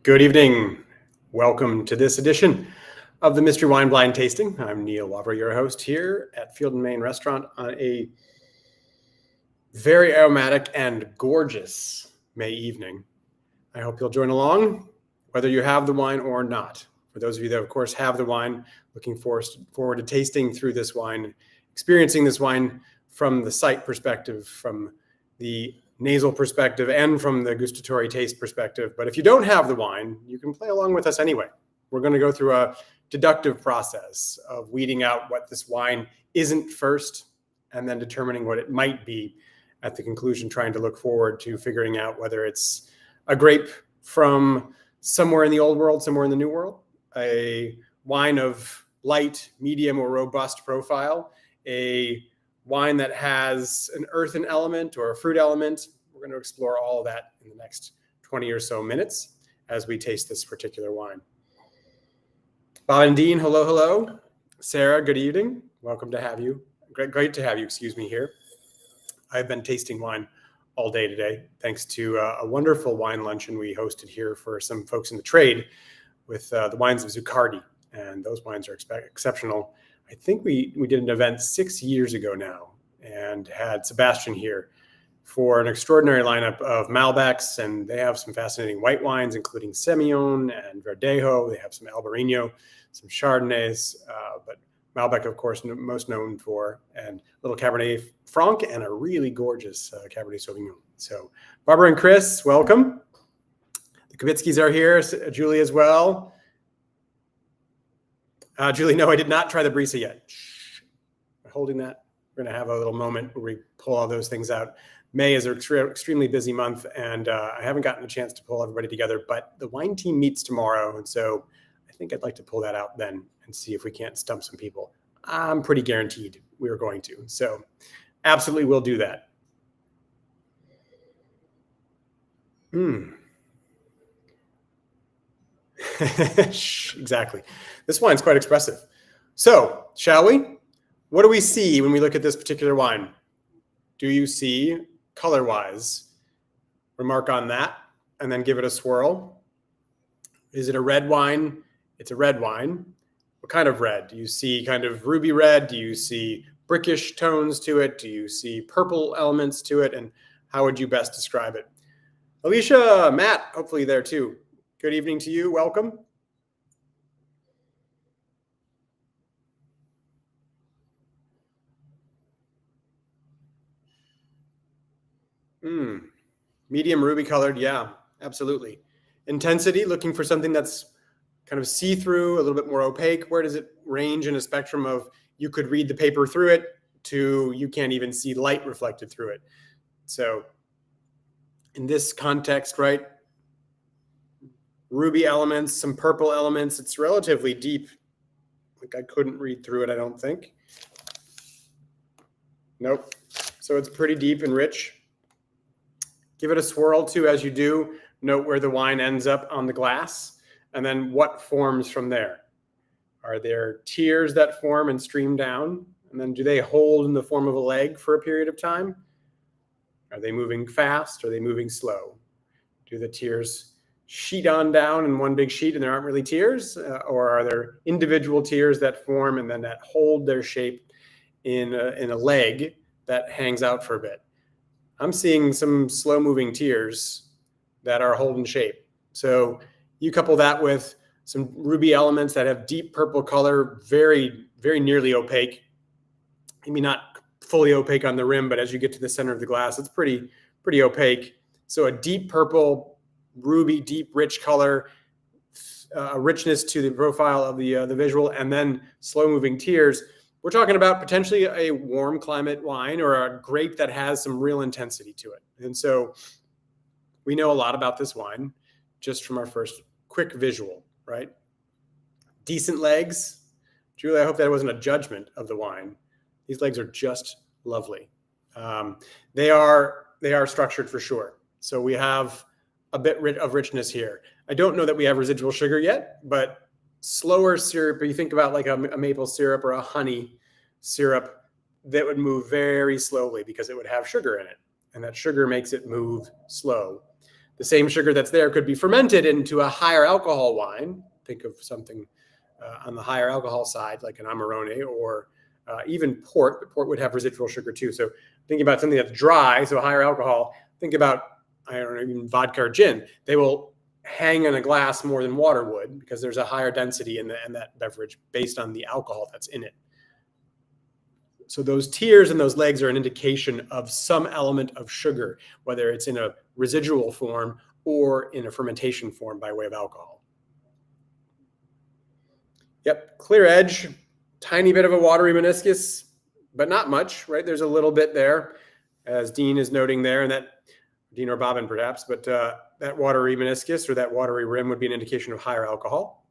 Good evening. Welcome to this edition of the Mystery Wine Blind Tasting. I'm Neal, Wavra, your host here at Field & Main Restaurant on a very aromatic and gorgeous May evening. I hope you'll join along, whether you have the wine or not. For those of you that, of course, have the wine, looking forward to tasting through this wine, experiencing this wine from the sight perspective, from the nasal perspective, and from the gustatory taste perspective. But if you don't have the wine, you can play along with us anyway. We're going to go through a deductive process of weeding out what this wine isn't first, and then determining what it might be at the conclusion, trying to look forward to figuring out whether it's a grape from somewhere in the old world, somewhere in the new world, a wine of light, medium, or robust profile, a wine that has an earthen element or a fruit element. We're going to explore all of that in the next 20 or so minutes as we taste this particular wine. Bob and Dean, hello, hello. Sarah, good evening. Welcome to have you. Great to have you, here. I've been tasting wine all day today, thanks to a wonderful wine luncheon we hosted here for some folks in the trade with the wines of Zuccardi. And those wines are exceptional. I think we did an event 6 years ago now and had Sebastian here for an extraordinary lineup of Malbecs, and they have some fascinating white wines, including Semillon and Verdejo. They have some Albarino, some Chardonnays, but Malbec, of course, most known for, and a little Cabernet Franc, and a really gorgeous Cabernet Sauvignon. So Barbara and Chris, welcome. The Kavitskis are here, Julie as well. Julie, no, I did not try the Brisa yet. Shh. Holding that. We're going to have a little moment where we pull all those things out. May is an extremely busy month, and I haven't gotten a chance to pull everybody together, but the wine team meets tomorrow, and so I think I'd like to pull that out then and see if we can't stump some people. I'm pretty guaranteed we are going to, so absolutely we'll do that. Exactly. This wine's quite expressive. So, shall we? What do we see when we look at this particular wine? Do you see, color-wise, remark on that, and then give it a swirl? Is it a red wine? It's a red wine. What kind of red? Do you see kind of ruby red? Do you see brickish tones to it? Do you see purple elements to it? And how would you best describe it? Alicia, Matt, hopefully there too. Good evening to you. Welcome. Medium ruby colored. Yeah, absolutely. Intensity, looking for something that's kind of see-through, a little bit more opaque. Where does it range in a spectrum of you could read the paper through it to you can't even see light reflected through it? So in this context, right, ruby elements, some purple elements. It's relatively deep. Like I couldn't read through it, I don't think. Nope. So it's pretty deep and rich. Give it a swirl too as you do. Note where the wine ends up on the glass, and then what forms from there. Are there tears that form and stream down? And then do they hold in the form of a leg for a period of time? Are they moving fast? Are they moving slow? Do the tears sheet on down in one big sheet and there aren't really tears? Or are there individual tears that form and then that hold their shape in a leg that hangs out for a bit? I'm seeing some slow moving tears that are holding shape. So you couple that with some ruby elements that have deep purple color, very, very nearly opaque. Maybe not fully opaque on the rim, but as you get to the center of the glass, it's pretty opaque. So a deep purple, ruby, deep, rich color, richness to the profile of the visual, and then slow moving tears. We're talking about potentially a warm climate wine or a grape that has some real intensity to it. And so we know a lot about this wine just from our first quick visual, right? Decent legs. Julie, I hope that wasn't a judgment of the wine. These legs are just lovely. They are structured for sure. So we have a bit of richness here. I don't know that we have residual sugar yet, but slower syrup, you think about like a maple syrup or a honey syrup, that would move very slowly because it would have sugar in it. And that sugar makes it move slow. the same sugar that's there could be fermented into a higher alcohol wine. Think of something on the higher alcohol side, like an Amarone, or even port. But port would have residual sugar too. So thinking about something that's dry, so higher alcohol, think about, I don't know, even vodka or gin. They will hang in a glass more than water would because there's a higher density in that beverage based on the alcohol that's in it. So those tiers and those legs are an indication of some element of sugar, whether it's in a residual form or in a fermentation form by way of alcohol. Yep, clear edge, tiny bit of a watery meniscus, but not much, right? There's a little bit there, as Dean is noting there, and that, Dean or Bobbin perhaps, but that watery meniscus or that watery rim would be an indication of higher alcohol.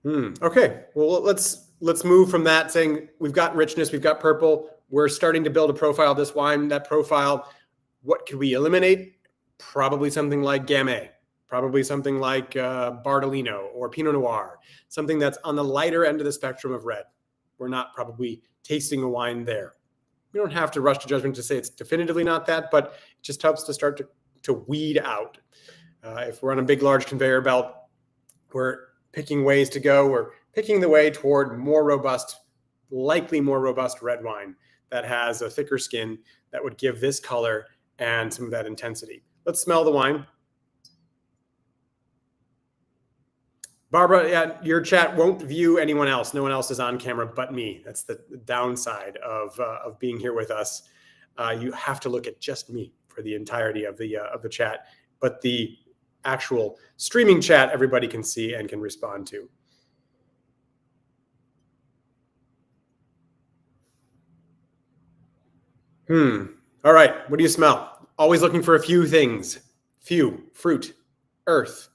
Okay, well, let's move from that, saying we've got richness, we've got purple, we're starting to build a profile of this wine. That profile, what could we eliminate? Probably something like Gamay, probably something like Bardolino or Pinot Noir, something that's on the lighter end of the spectrum of red. We're not probably tasting a wine there. We don't have to rush to judgment to say it's definitively not that, but it just helps to start to weed out. If we're on a big, large conveyor belt, we're picking ways to go. We're picking the way toward more robust, likely more robust red wine that has a thicker skin that would give this color and some of that intensity. Let's smell the wine. Barbara, yeah, your chat won't view anyone else. No one else is on camera but me. That's the downside of being here with us. You have to look at just me for the entirety of the chat, but the actual streaming chat everybody can see and can respond to. All right, what do you smell? Always looking for a few things. Few, fruit, earth,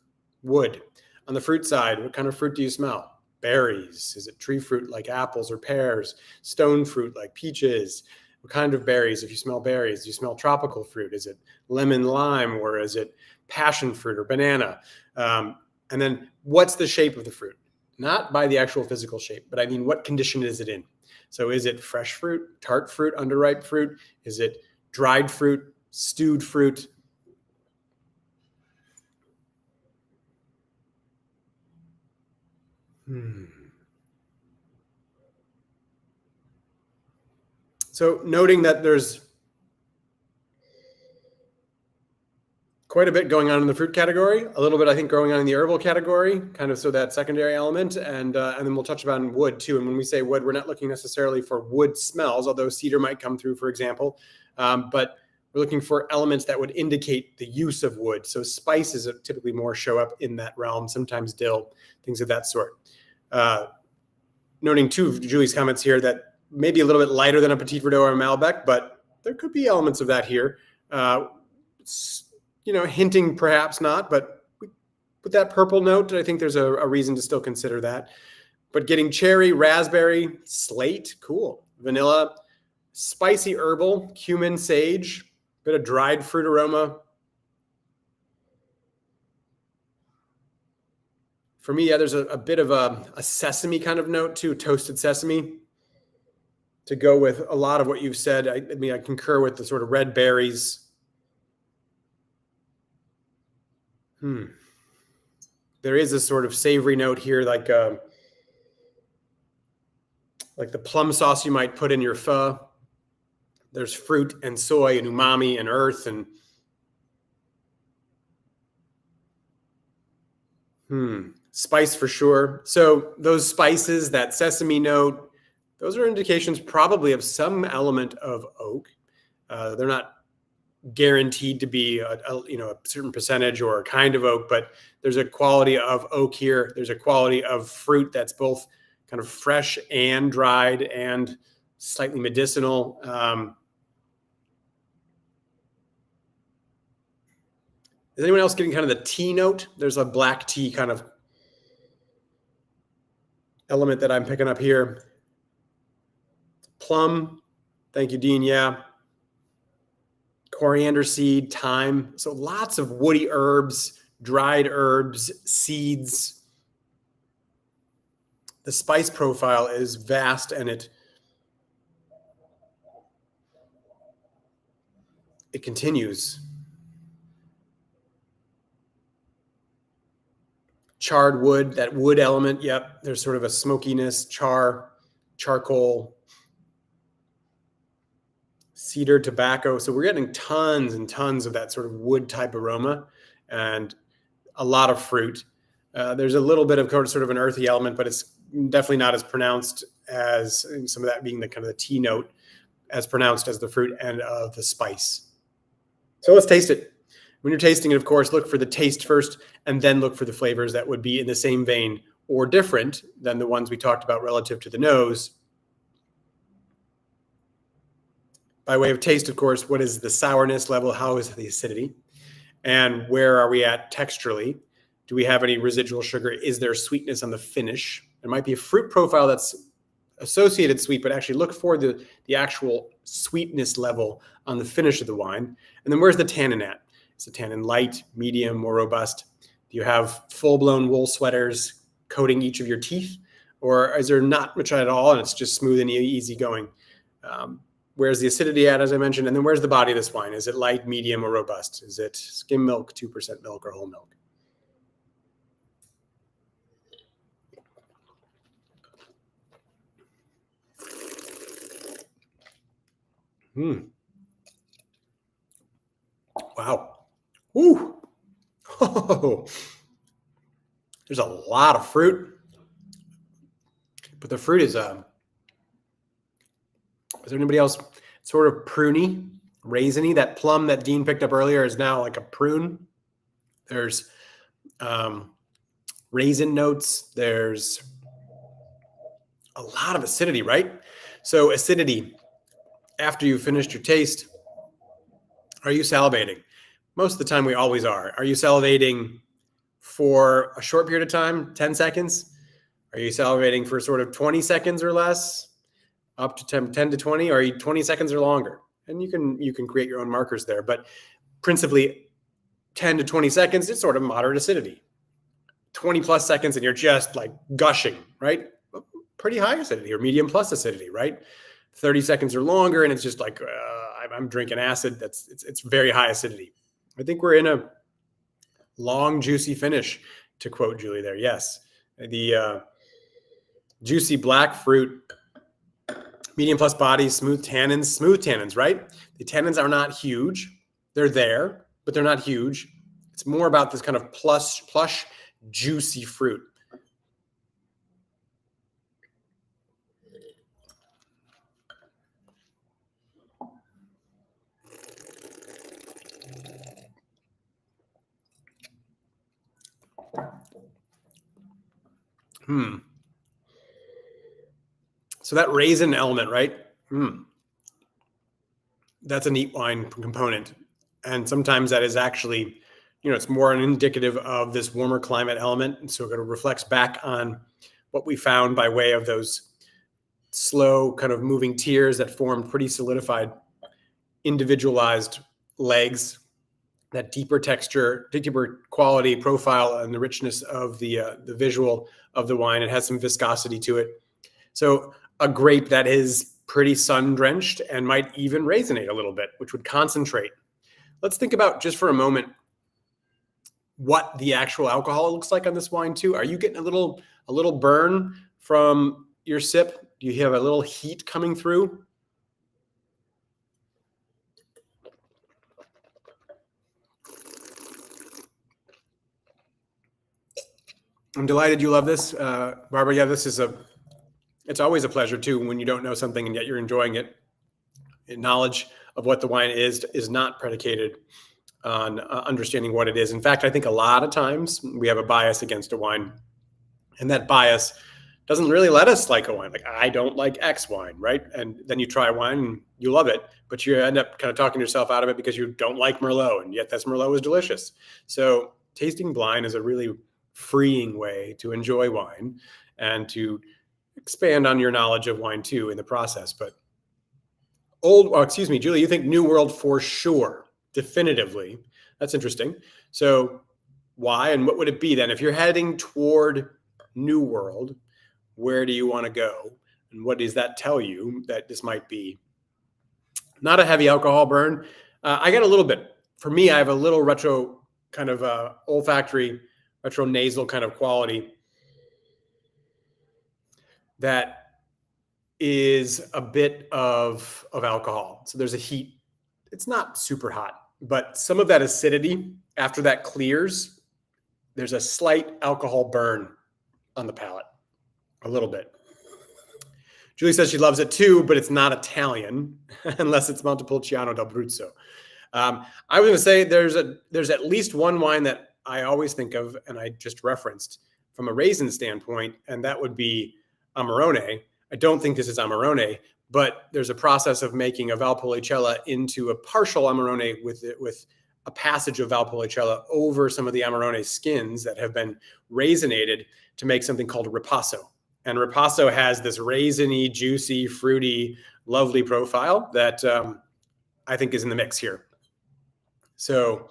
wood. On the fruit side, what kind of fruit do you smell? Berries. Is it tree fruit like apples or pears? Stone fruit like peaches? What kind of berries? If you smell berries, do you smell tropical fruit? Is it lemon, lime, or is it passion fruit or banana? And then what's the shape of the fruit? Not by the actual physical shape, but I mean, what condition is it in? So is it fresh fruit, tart fruit, underripe fruit? Is it dried fruit, stewed fruit? So noting that there's quite a bit going on in the fruit category, a little bit, I think, going on in the herbal category, kind of so that secondary element, and then we'll touch about wood too. And when we say wood, we're not looking necessarily for wood smells, although cedar might come through, for example, but we're looking for elements that would indicate the use of wood. So spices typically more show up in that realm, sometimes dill, things of that sort. Noting two of Julie's comments here that maybe a little bit lighter than a Petit Verdot or a Malbec, but there could be elements of that here. Hinting perhaps not, but with that purple note, I think there's a reason to still consider that. But getting cherry, raspberry, slate, cool. Vanilla, spicy herbal, cumin, sage, bit of dried fruit aroma. For me, yeah, there's a bit of a sesame kind of note too, toasted sesame, to go with a lot of what you've said. I mean, I concur with the sort of red berries. There is a sort of savory note here, like the plum sauce you might put in your pho. There's fruit and soy and umami and earth and spice for sure. So those spices, that sesame note, those are indications probably of some element of oak. They're not guaranteed to be a certain percentage or a kind of oak, but there's a quality of oak here. There's a quality of fruit that's both kind of fresh and dried and slightly medicinal. Is anyone else getting kind of the tea note? There's a black tea kind of element that I'm picking up here. Plum. Thank you, Dean. Yeah. Coriander seed, thyme. So lots of woody herbs, dried herbs, seeds. The spice profile is vast, and it it continues. Charred wood, that wood element. Yep. There's sort of a smokiness, charcoal, cedar, tobacco. So we're getting tons and tons of that sort of wood type aroma and a lot of fruit. There's a little bit of sort of an earthy element, but it's definitely not as pronounced as some of that being the kind of the tea note, as pronounced as the fruit and of the spice. So let's taste it. When you're tasting it, of course, look for the taste first and then look for the flavors that would be in the same vein or different than the ones we talked about relative to the nose. By way of taste, of course, what is the sourness level? How is the acidity? And where are we at texturally? Do we have any residual sugar? Is there sweetness on the finish? There might be a fruit profile that's associated sweet, but actually look for the actual sweetness level on the finish of the wine. And then where's the tannin at? Is the tannin light, medium, more robust? Do you have full-blown wool sweaters coating each of your teeth? Or is there not much at all and it's just smooth and easy going? Where's the acidity at, as I mentioned? And then where's the body of this wine? Is it light, medium, or robust? Is it skim milk, 2% milk, or whole milk? Wow. Woo. Oh, there's a lot of fruit. But the fruit is there anybody else sort of pruny, raisiny? That plum that Dean picked up earlier is now like a prune. There's raisin notes. There's a lot of acidity, right? So acidity, after you've finished your taste, are you salivating? Most of the time we always are. Are you salivating for a short period of time, 10 seconds? Are you salivating for sort of 20 seconds or less? Up to 10 to 20, or are you 20 seconds or longer? And you can create your own markers there, but principally 10 to 20 seconds, it's sort of moderate acidity. 20 plus seconds and you're just like gushing, right? Pretty high acidity or medium plus acidity, right? 30 seconds or longer and it's just like, I'm drinking acid. It's very high acidity. I think we're in a long, juicy finish, to quote Julie there. Yes. The juicy black fruit, medium plus body, smooth tannins, right? The tannins are not huge. They're there, but they're not huge. It's more about this kind of plush, juicy fruit. So that raisin element, right? That's a neat wine component. And sometimes that is actually, it's more an indicative of this warmer climate element. And so it reflects back on what we found by way of those slow kind of moving tiers that formed pretty solidified, individualized legs, that deeper texture, deeper quality profile, and the richness of the visual of the wine. It has some viscosity to it. So a grape that is pretty sun-drenched and might even raisinate a little bit, which would concentrate. Let's think about just for a moment what the actual alcohol looks like on this wine too. Are you getting a little burn from your sip? Do you have a little heat coming through? I'm delighted you love this. Barbara, yeah, it's always a pleasure too when you don't know something and yet you're enjoying it. Knowledge of what the wine is not predicated on understanding what it is. In fact, I think a lot of times we have a bias against a wine, and that bias doesn't really let us like a wine. Like, I don't like X wine, right? And then you try wine and you love it, but you end up kind of talking yourself out of it because you don't like Merlot, and yet this Merlot is delicious. So tasting blind is a really freeing way to enjoy wine and to expand on your knowledge of wine too in the process. But Julie, you think New World for sure, definitively. That's interesting. So why, and what would it be then? If you're heading toward New World, where do you want to go? And what does that tell you that this might be not a heavy alcohol burn? I get a little bit. For me, I have a little retro kind of olfactory, retro nasal kind of quality that is a bit of alcohol. So there's a heat. It's not super hot, but some of that acidity after that clears, there's a slight alcohol burn on the palate, a little bit. Julie says she loves it too, but it's not Italian unless it's Montepulciano d'Abruzzo. I was going to say there's at least one wine that I always think of, and I just referenced from a raisin standpoint, and that would be Amarone. I don't think this is Amarone, but there's a process of making a Valpolicella into a partial Amarone with a passage of Valpolicella over some of the Amarone skins that have been raisinated to make something called ripasso. And ripasso has this raisiny, juicy, fruity, lovely profile that I think is in the mix here. So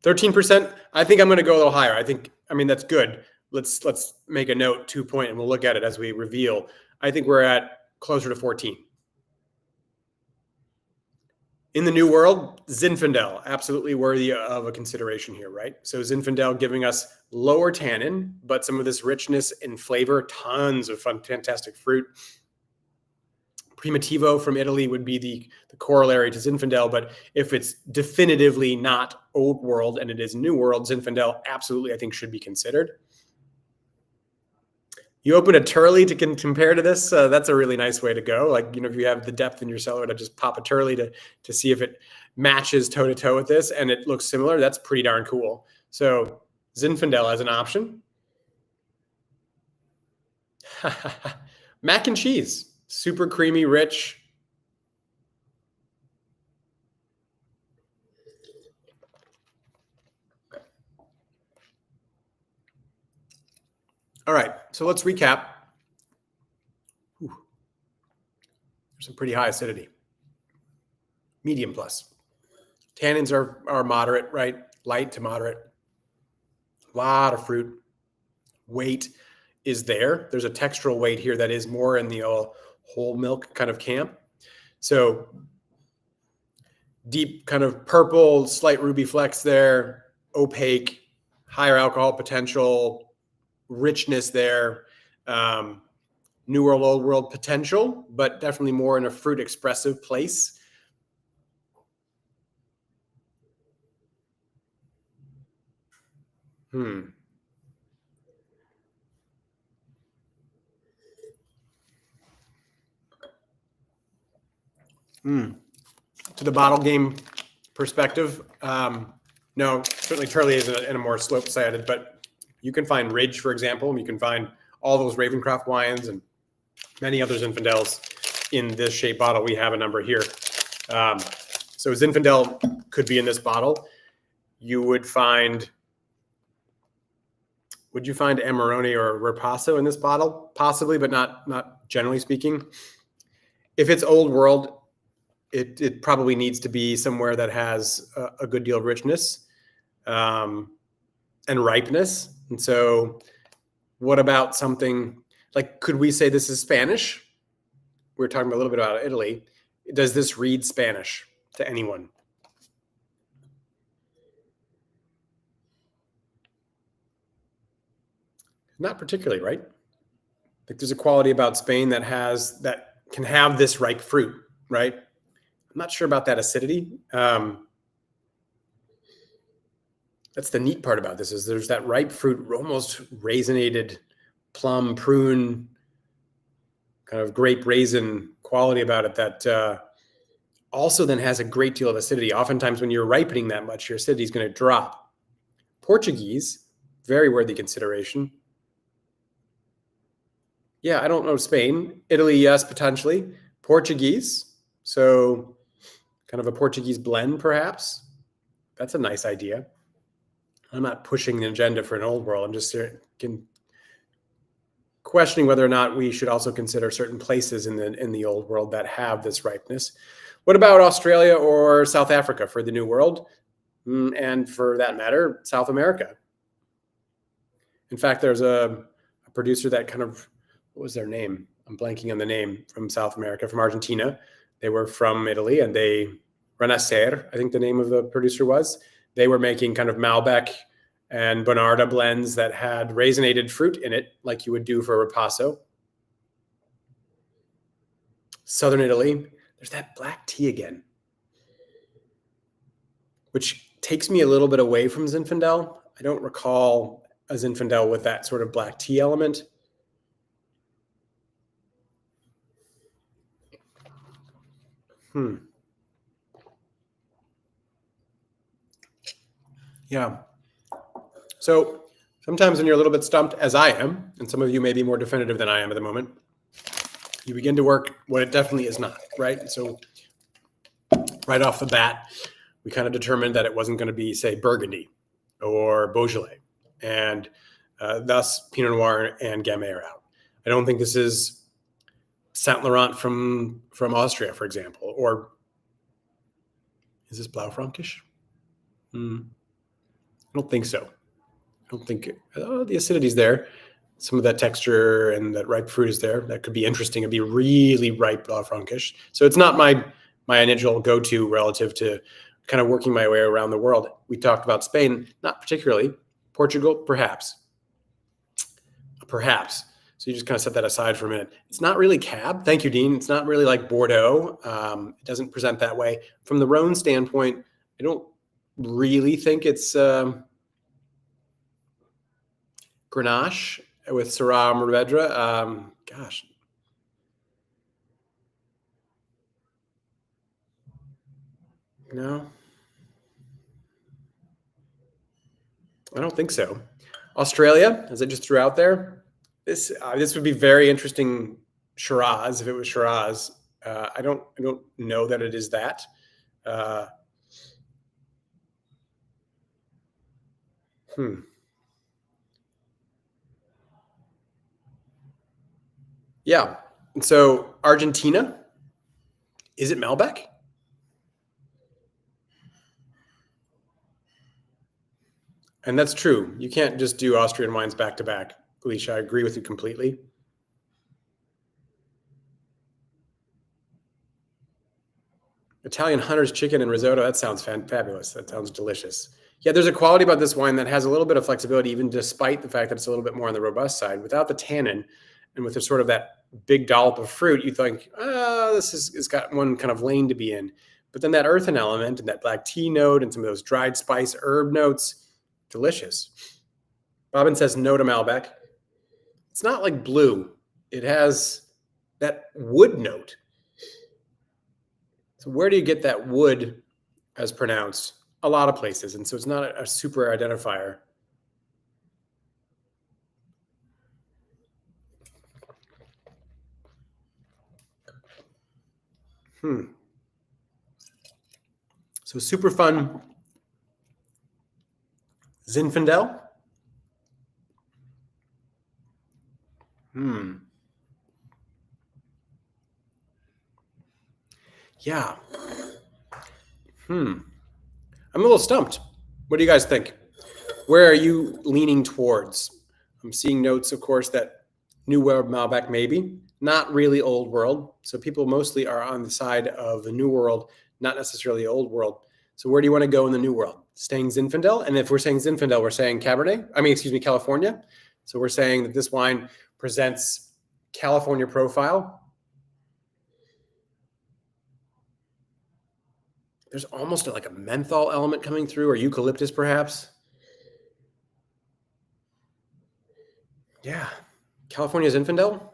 13%, I think I'm going to go a little higher. I mean, that's good. Let's make a note, 2 point, and we'll look at it as we reveal. I think we're at closer to 14. In the New World, Zinfandel, absolutely worthy of a consideration here, right? So Zinfandel giving us lower tannin, but some of this richness and flavor, tons of fun, fantastic fruit. Primitivo from Italy would be the corollary to Zinfandel, but if it's definitively not Old World and it is New World, Zinfandel absolutely, I think, should be considered. You open a Turley to compare to this. That's a really nice way to go. Like, if you have the depth in your cellar to just pop a Turley to see if it matches toe to toe with this and it looks similar, that's pretty darn cool. So Zinfandel as an option. Mac and cheese, super creamy, rich. All right, so let's recap. There's some pretty high acidity. Medium plus. Tannins are moderate, right? Light to moderate. A lot of fruit. Weight is there. There's a textural weight here that is more in the whole milk kind of camp. So deep kind of purple, slight ruby flecks there, opaque, higher alcohol potential, richness there, New World, Old World potential, but definitely more in a fruit expressive place. To the bottle game perspective, no, certainly Turley is in a more slope-sided, but you can find Ridge, for example, and you can find all those Ravencroft wines and many others Zinfandels in this shape bottle. We have a number here. So Zinfandel could be in this bottle. Would you find Amarone or Ripasso in this bottle? Possibly, but not generally speaking. If it's Old World, it probably needs to be somewhere that has a good deal of richness and ripeness. And so what about something like, could we say this is Spanish? We're talking a little bit about Italy. Does this read Spanish to anyone? Not particularly, right? Like, there's a quality about Spain that can have this ripe fruit, right? I'm not sure about that acidity. That's the neat part about this, is there's that ripe fruit, almost raisinated plum, prune, kind of grape raisin quality about it that also then has a great deal of acidity. Oftentimes when you're ripening that much, your acidity is going to drop. Portuguese, very worthy consideration. Yeah, I don't know Spain. Italy, yes, potentially. Portuguese, so kind of a Portuguese blend, perhaps. That's a nice idea. I'm not pushing the agenda for an Old World. I'm just questioning whether or not we should also consider certain places in the Old World that have this ripeness. What about Australia or South Africa for the New World? And for that matter, South America. In fact, there's a producer that kind of, what was their name? I'm blanking on the name, from South America, from Argentina. They were from Italy, and they Renacer, I think the name of the producer was. They were making kind of Malbec and Bonarda blends that had raisinated fruit in it, like you would do for a Ripasso. Southern Italy, there's that black tea again, which takes me a little bit away from Zinfandel. I don't recall a Zinfandel with that sort of black tea element. Yeah. So sometimes when you're a little bit stumped, as I am, and some of you may be more definitive than I am at the moment, you begin to work what it definitely is not, right? So right off the bat, we kind of determined that it wasn't going to be, say, Burgundy or Beaujolais, and thus Pinot Noir and Gamay are out. I don't think this is Saint Laurent from Austria, for example, or is this Blaufränkisch? I don't think so. I don't think the acidity's there. Some of that texture and that ripe fruit is there. That could be interesting. It'd be really ripe Blaufränkisch. So it's not my initial go-to relative to kind of working my way around the world. We talked about Spain, not particularly. Portugal, perhaps. So you just kind of set that aside for a minute. It's not really Cab. Thank you, Dean. It's not really like Bordeaux. It doesn't present that way. From the Rhone standpoint, I don't really think it's Grenache with Syrah Mourvedre. Gosh. No. I don't think so. Australia, as I just threw out there, this would be very interesting. Shiraz, if it was Shiraz, I don't know that it is that. Yeah. And so Argentina, is it Malbec? And that's true. You can't just do Austrian wines back to back. Alicia, I agree with you completely. Italian hunter's chicken and risotto. That sounds fabulous. That sounds delicious. Yeah, there's a quality about this wine that has a little bit of flexibility, even despite the fact that it's a little bit more on the robust side. Without the tannin and with the sort of that big dollop of fruit, you think, it's got one kind of lane to be in. But then that earthen element and that black tea note and some of those dried spice herb notes, delicious. Robin says no to Malbec. It's not like blue. It has that wood note. So where do you get that wood as pronounced? A lot of places. And so it's not a super identifier. So super fun. Zinfandel. Yeah. I'm a little stumped. What do you guys think? Where are you leaning towards? I'm seeing notes, of course, that New World Malbec maybe, not really Old World. So people mostly are on the side of the New World, not necessarily Old World. So where do you want to go in the New World? Staying Zinfandel? And if we're saying Zinfandel, we're saying California. So we're saying that this wine presents California profile. There's almost like a menthol element coming through, or eucalyptus perhaps. Yeah. California Zinfandel.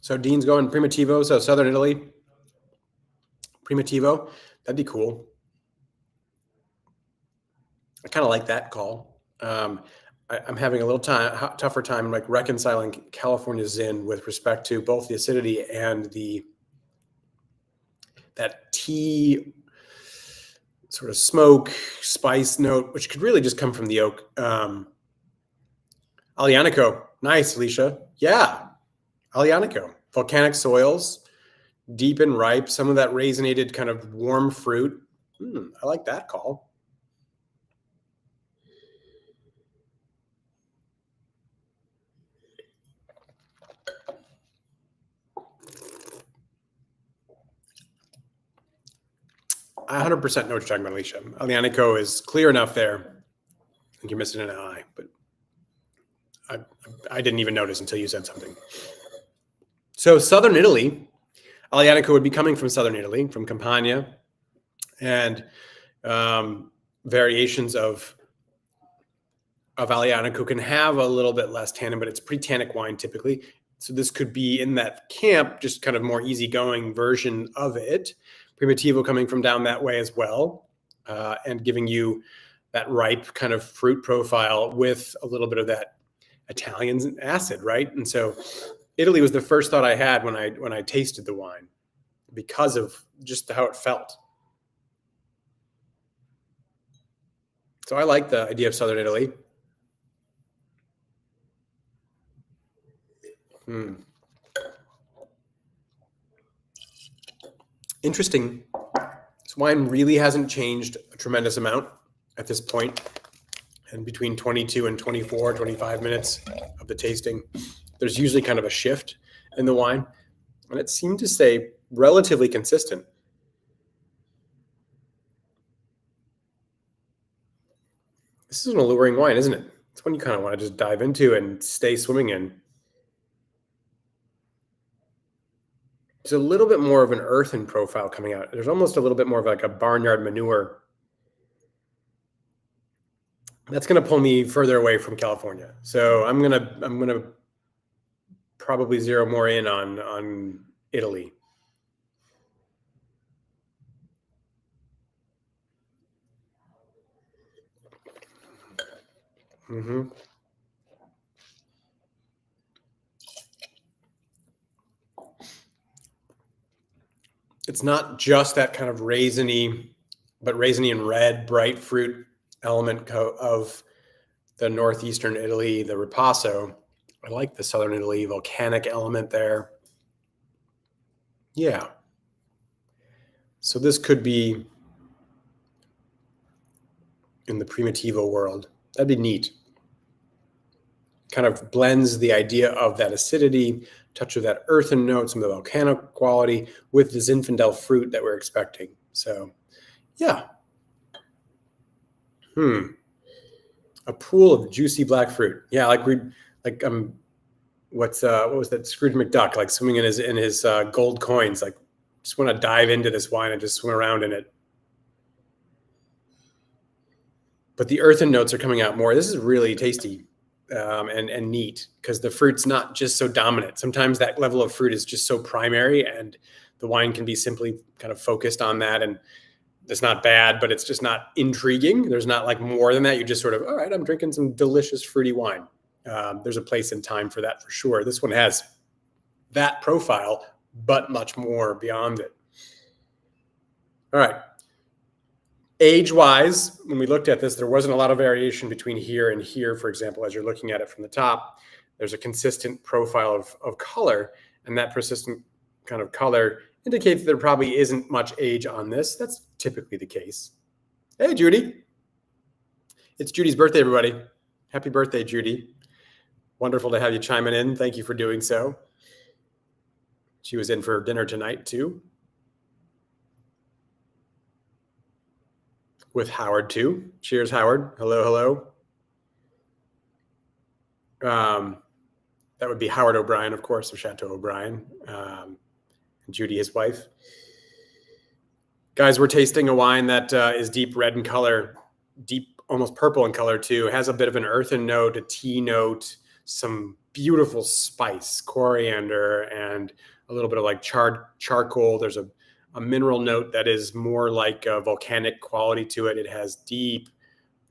So Dean's going Primitivo, so Southern Italy. Primitivo, that'd be cool. I kind of like that call. I'm having a little tougher time like reconciling California Zin with respect to both the acidity and that tea sort of smoke spice note, which could really just come from the oak. Aglianico, nice, Alicia. Yeah, Aglianico, volcanic soils, deep and ripe, some of that raisinated kind of warm fruit. I like that call. I 100% know what you're talking about, Alicia. Aglianico is clear enough there. I think you're missing an eye, but I didn't even notice until you said something. So southern Italy, Aglianico would be coming from southern Italy, from Campania, and variations of Aglianico can have a little bit less tannin, but it's pre-tannic wine typically. So this could be in that camp, just kind of more easygoing version of it. Primitivo coming from down that way as well, and giving you that ripe kind of fruit profile with a little bit of that Italian acid, right? And so Italy was the first thought I had when I tasted the wine, because of just how it felt. So I like the idea of southern Italy. Interesting. This wine really hasn't changed a tremendous amount at this point. And between 22 and 24, 25 minutes of the tasting, there's usually kind of a shift in the wine. And it seemed to stay relatively consistent. This is an alluring wine, isn't it? It's one you kind of want to just dive into and stay swimming in. There's a little bit more of an earthen profile coming out. There's almost a little bit more of like a barnyard manure. That's going to pull me further away from California. So I'm gonna probably zero more in on Italy. Mm-hmm. It's not just that kind of raisiny, but raisiny and red, bright fruit element of the northeastern Italy, the Ripasso. I like the southern Italy volcanic element there. Yeah. So this could be in the Primitivo world. That'd be neat. Kind of blends the idea of that acidity, touch of that earthen note, some of the volcanic quality with the Zinfandel fruit that we're expecting. So, yeah. A pool of juicy black fruit. Yeah, what was that Scrooge McDuck, like swimming in his gold coins. Like, just want to dive into this wine and just swim around in it. But the earthen notes are coming out more. This is really tasty. And neat, because the fruit's not just so dominant. Sometimes that level of fruit is just so primary, and the wine can be simply kind of focused on that, and it's not bad, but it's just not intriguing. There's not like more than that. You just sort of, all right, I'm drinking some delicious fruity wine. There's a place and time for that for sure. This one has that profile, but much more beyond it. All right. Age-wise, when we looked at this, there wasn't a lot of variation between here and here, for example, as you're looking at it from the top. There's a consistent profile of color, and that persistent kind of color indicates that there probably isn't much age on this. That's typically the case. Hey, Judy. It's Judy's birthday, everybody. Happy birthday, Judy. Wonderful to have you chiming in. Thank you for doing so. She was in for dinner tonight, too. With Howard too. Cheers, Howard. Hello. That would be Howard O'Brien, of course, of Chateau O'Brien, and Judy, his wife. Guys, we're tasting a wine that is deep red in color, deep, almost purple in color too. It has a bit of an earthen note, a tea note, some beautiful spice, coriander, and a little bit of like charcoal. There's a mineral note that is more like a volcanic quality to it. It has deep,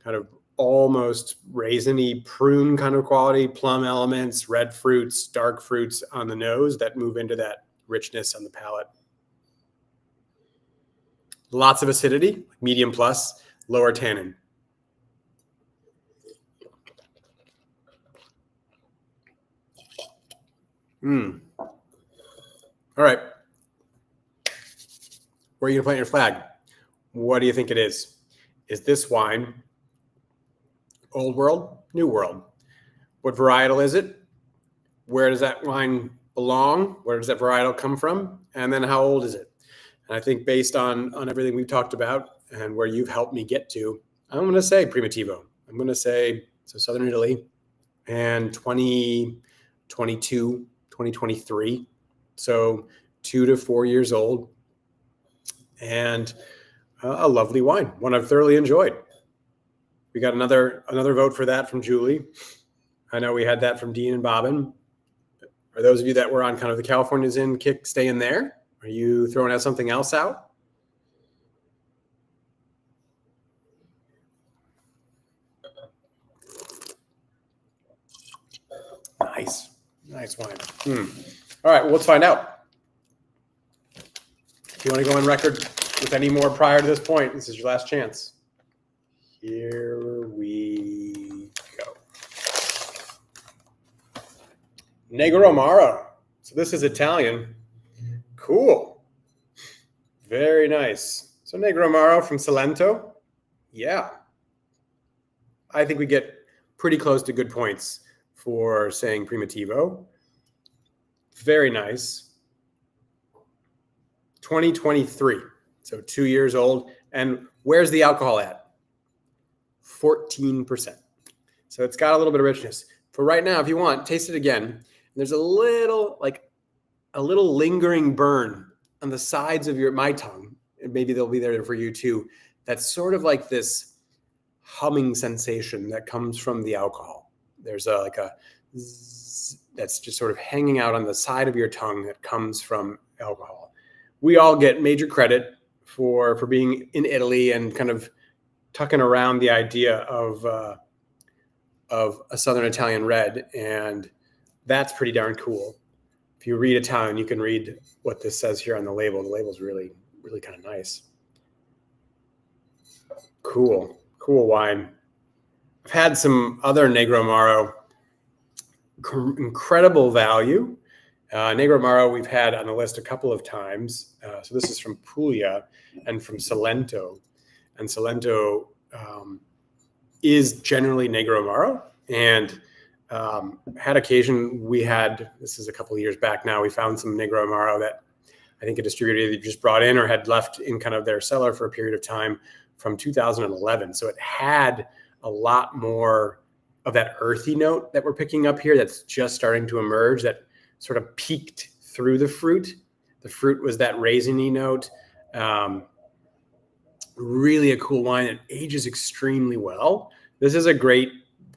kind of almost raisiny prune kind of quality, plum elements, red fruits, dark fruits on the nose that move into that richness on the palate. Lots of acidity, medium plus, lower tannin. All right. Where are you going to plant your flag? What do you think it is? Is this wine old world, new world? What varietal is it? Where does that wine belong? Where does that varietal come from? And then how old is it? And I think based on everything we've talked about and where you've helped me get to, I'm going to say Primitivo. I'm going to say, so Southern Italy, and 2022, 2023. So 2 to 4 years old, and a lovely wine, one I've thoroughly enjoyed. We got another vote for that from Julie. I know we had that from Dean and Bobbin. Are those of you that were on kind of the California's in kick staying there? Are you throwing out something else out? Nice wine. All right, well, let's find out. If you want to go on record with any more prior to this point, this is your last chance. Here we go. Negro Amaro. So this is Italian. Cool. Very nice. So Negro Amaro from Salento. Yeah. I think we get pretty close to good points for saying Primitivo. Very nice. 2023. So 2 years old. And where's the alcohol at? 14%. So it's got a little bit of richness. For right now, if you want, taste it again. There's a little lingering burn on the sides of my tongue, and maybe they'll be there for you too. That's sort of like this humming sensation that comes from the alcohol. There's like a zzz that's just sort of hanging out on the side of your tongue that comes from alcohol. We all get major credit for being in Italy and kind of tucking around the idea of a Southern Italian red, and that's pretty darn cool. If you read Italian, you can read what this says here on the label. The label's really, really kind of nice. Cool wine. I've had some other Negro Amaro, incredible value. Negro Amaro we've had on the list a couple of times. So this is from Puglia and from Salento. And Salento is generally Negro Amaro. And had occasion, this is a couple of years back now, we found some Negro Amaro that I think a distributor either just brought in or had left in kind of their cellar for a period of time from 2011. So it had a lot more of that earthy note that we're picking up here that's just starting to emerge, that sort of peaked through the fruit. The fruit was that raisiny note. Really a cool wine. It ages extremely well. This is a great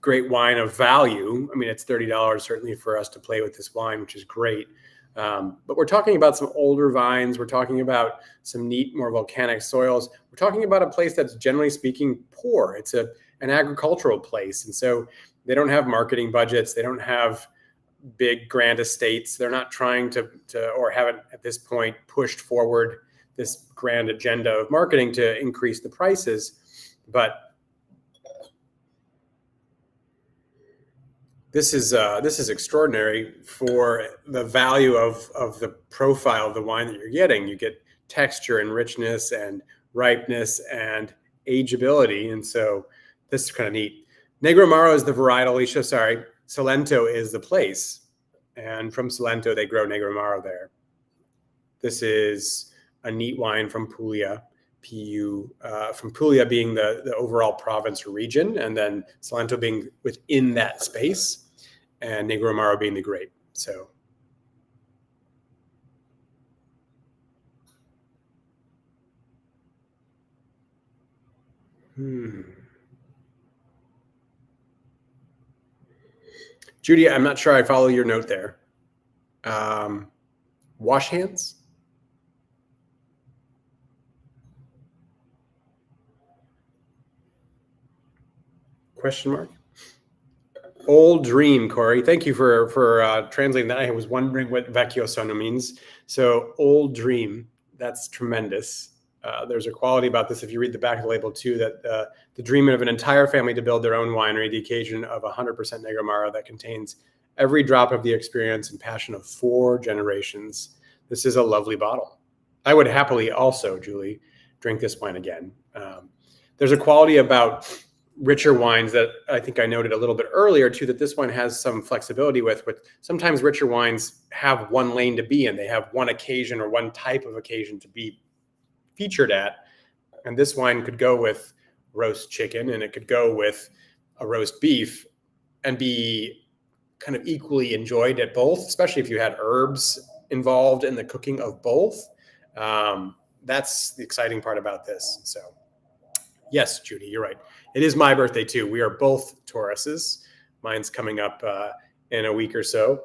wine of value. I mean, it's $30 certainly for us to play with this wine, which is great. But we're talking about some older vines. We're talking about some neat, more volcanic soils. We're talking about a place that's generally speaking poor. It's an agricultural place. And so they don't have marketing budgets. They don't have big grand estates. They're not trying to or haven't at this point pushed forward this grand agenda of marketing to increase the prices. But this is extraordinary for the value of the profile of the wine that you're getting. You get texture and richness and ripeness and ageability. And so this is kind of neat. Negro Amaro is the varietal, Alicia. Sorry. Salento is the place. And from Salento, they grow Negro Amaro there. This is a neat wine from Puglia. From Puglia being the overall province or region, and then Salento being within that space, and Negro Amaro being the grape. So Judy, I'm not sure I follow your note there. Wash hands? Question mark. Old Dream, Corey. Thank you for translating that. I was wondering what Vecchio Sono means. So Old Dream, that's tremendous. There's a quality about this, if you read the back of the label too, that the dream of an entire family to build their own winery, the occasion of 100% Negro Amaro that contains every drop of the experience and passion of 4 generations. This is a lovely bottle. I would happily also, Julie, drink this wine again. There's a quality about richer wines that I think I noted a little bit earlier too, that this one has some flexibility with, but sometimes richer wines have one lane to be in. They have one occasion or one type of occasion to be featured at. And this wine could go with roast chicken, and it could go with a roast beef and be kind of equally enjoyed at both, especially if you had herbs involved in the cooking of both. That's the exciting part about this. So yes, Judy, you're right. It is my birthday too. We are both Tauruses. Mine's coming up in a week or so.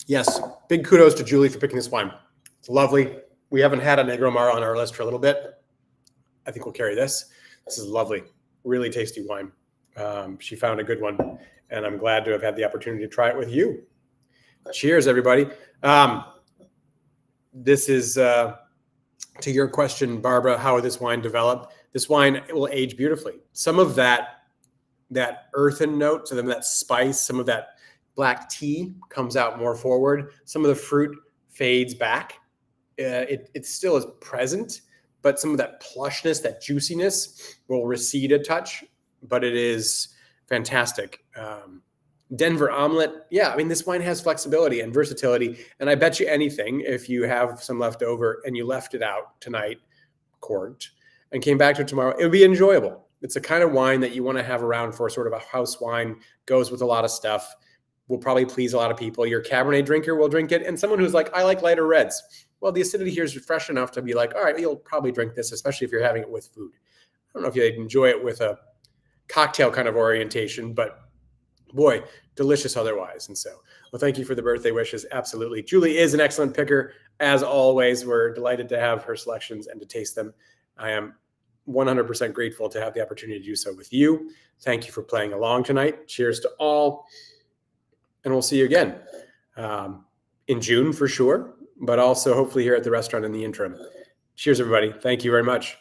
Yes, big kudos to Julie for picking this wine. It's lovely. We haven't had a Negro Mar on our list for a little bit. I think we'll carry this. This is lovely, really tasty wine. She found a good one, and I'm glad to have had the opportunity to try it with you. Cheers, everybody. This is, to your question, Barbara, how will this wine develop? This wine will age beautifully. Some of that earthen note, some of that spice, some of that black tea comes out more forward. Some of the fruit fades back. It still is present, but some of that plushness, that juiciness will recede a touch, but it is fantastic. Denver omelet. Yeah, I mean, this wine has flexibility and versatility. And I bet you anything, if you have some left over and you left it out tonight, corked, and came back to it tomorrow, it would be enjoyable. It's a kind of wine that you want to have around for sort of a house wine, goes with a lot of stuff, will probably please a lot of people. Your Cabernet drinker will drink it. And someone who's like, I like lighter reds. Well, the acidity here is fresh enough to be like, all right, you'll probably drink this, especially if you're having it with food. I don't know if you'd enjoy it with a cocktail kind of orientation, but boy, delicious otherwise. And so, well, thank you for the birthday wishes. Absolutely. Julie is an excellent picker. As always, we're delighted to have her selections and to taste them. I am 100% grateful to have the opportunity to do so with you. Thank you for playing along tonight. Cheers to all. And we'll see you again in June for sure, but also hopefully here at the restaurant in the interim. Cheers, everybody. Thank you very much.